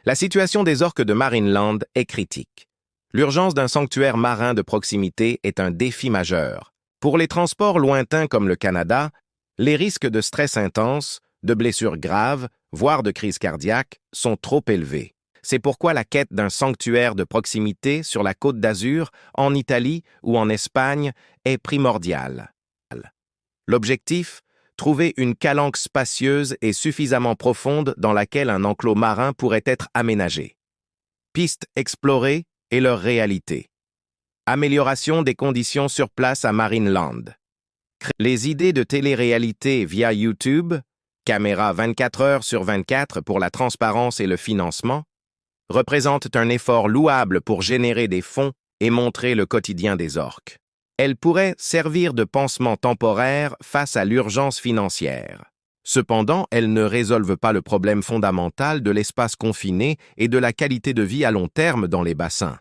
La situation des orques de Marineland est critique. L'urgence d'un sanctuaire marin de proximité est un défi majeur. Pour les transports lointains comme le Canada, les risques de stress intense, de blessures graves, voire de crise cardiaque, sont trop élevés. C'est pourquoi la quête d'un sanctuaire de proximité sur la Côte d'Azur, en Italie ou en Espagne est primordiale. L'objectif? Trouver une calanque spacieuse et suffisamment profonde dans laquelle un enclos marin pourrait être aménagé. Pistes explorées et leur réalité. Amélioration des conditions sur place à Marineland. Les idées de télé-réalité via YouTube, caméra 24 heures sur 24 pour la transparence et le financement, représentent un effort louable pour générer des fonds et montrer le quotidien des orques. Elles pourraient servir de pansement temporaire face à l'urgence financière. Cependant, elles ne résolvent pas le problème fondamental de l'espace confiné et de la qualité de vie à long terme dans les bassins.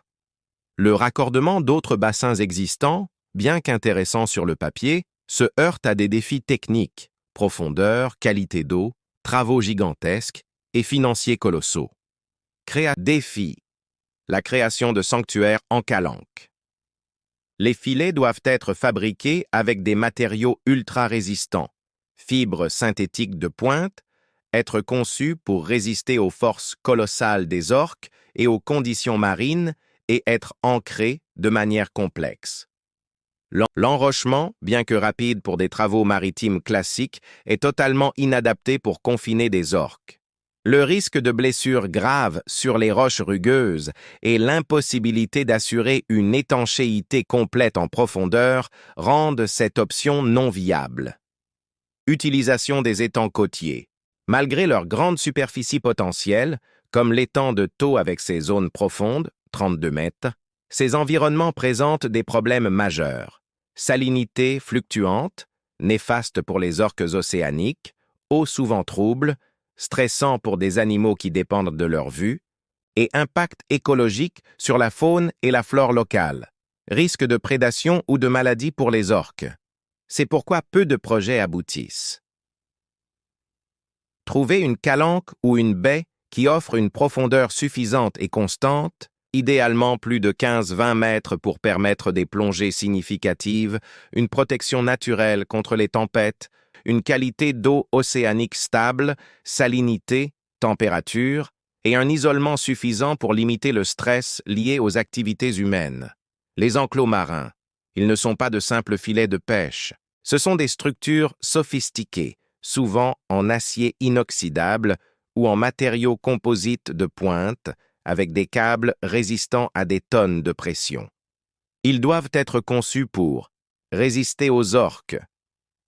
Le raccordement d'autres bassins existants, bien qu'intéressant sur le papier, se heurte à des défis techniques, profondeur, qualité d'eau, travaux gigantesques et financiers colossaux. Défi. La création de sanctuaires en calanque. Les filets doivent être fabriqués avec des matériaux ultra-résistants, fibres synthétiques de pointe, être conçus pour résister aux forces colossales des orques et aux conditions marines et être ancrés de manière complexe. L'enrochement, bien que rapide pour des travaux maritimes classiques, est totalement inadapté pour confiner des orques. Le risque de blessures graves sur les roches rugueuses et l'impossibilité d'assurer une étanchéité complète en profondeur rendent cette option non viable. Utilisation des étangs côtiers. Malgré leur grande superficie potentielle, comme l'étang de Thau avec ses zones profondes, 32 mètres, ces environnements présentent des problèmes majeurs. Salinité fluctuante, néfaste pour les orques océaniques, eau souvent trouble, stressant pour des animaux qui dépendent de leur vue, et impact écologique sur la faune et la flore locale, risque de prédation ou de maladie pour les orques. C'est pourquoi peu de projets aboutissent. Trouver une calanque ou une baie qui offre une profondeur suffisante et constante, idéalement plus de 15-20 mètres pour permettre des plongées significatives, une protection naturelle contre les tempêtes, une qualité d'eau océanique stable, salinité, température, et un isolement suffisant pour limiter le stress lié aux activités humaines. Les enclos marins, ils ne sont pas de simples filets de pêche. Ce sont des structures sophistiquées, souvent en acier inoxydable ou en matériaux composites de pointe, avec des câbles résistants à des tonnes de pression. Ils doivent être conçus pour résister aux orques,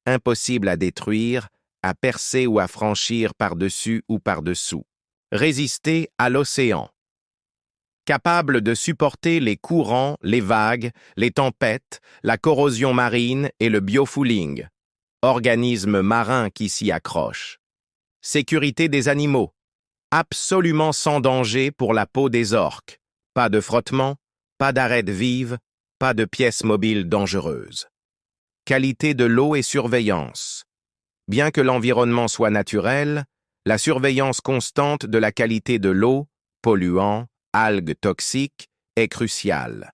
impossible à détruire, à percer ou à franchir par-dessus ou par-dessous. Résister à l'océan. Capable de supporter les courants, les vagues, les tempêtes, la corrosion marine et le biofouling. Organismes marins qui s'y accrochent. Sécurité des animaux. Absolument sans danger pour la peau des orques. Pas de frottement, pas d'arêtes vives, pas de pièces mobiles dangereuses. Qualité de l'eau et surveillance. Bien que l'environnement soit naturel, la surveillance constante de la qualité de l'eau, polluants, algues toxiques, est cruciale.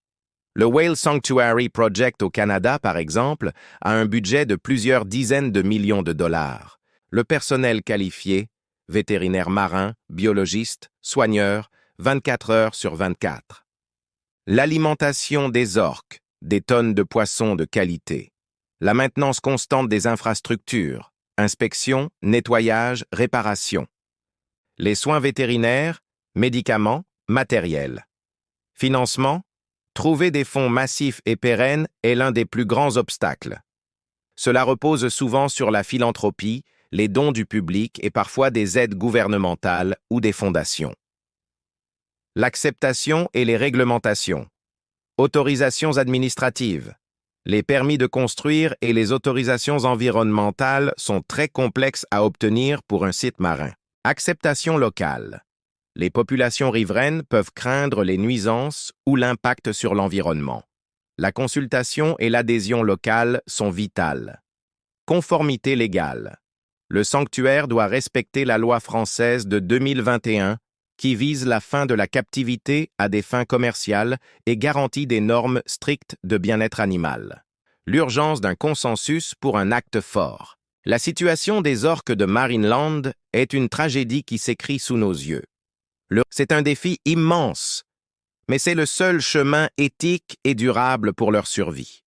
Le Whale Sanctuary Project au Canada, par exemple, a un budget de plusieurs dizaines de millions de dollars. Le personnel qualifié, vétérinaires marins, biologistes, soigneurs, 24 heures sur 24. L'alimentation des orques, des tonnes de poissons de qualité. La maintenance constante des infrastructures, inspection, nettoyage, réparation. Les soins vétérinaires, médicaments, matériel. Financement, trouver des fonds massifs et pérennes est l'un des plus grands obstacles. Cela repose souvent sur la philanthropie, les dons du public et parfois des aides gouvernementales ou des fondations. L'acceptation et les réglementations. Autorisations administratives. Les permis de construire et les autorisations environnementales sont très complexes à obtenir pour un site marin. Acceptation locale. Les populations riveraines peuvent craindre les nuisances ou l'impact sur l'environnement. La consultation et l'adhésion locale sont vitales. Conformité légale. Le sanctuaire doit respecter la loi française de 2021 qui vise la fin de la captivité à des fins commerciales et garantit des normes strictes de bien-être animal. L'urgence d'un consensus pour un acte fort. La situation des orques de Marineland est une tragédie qui s'écrit sous nos yeux. C'est un défi immense, mais c'est le seul chemin éthique et durable pour leur survie.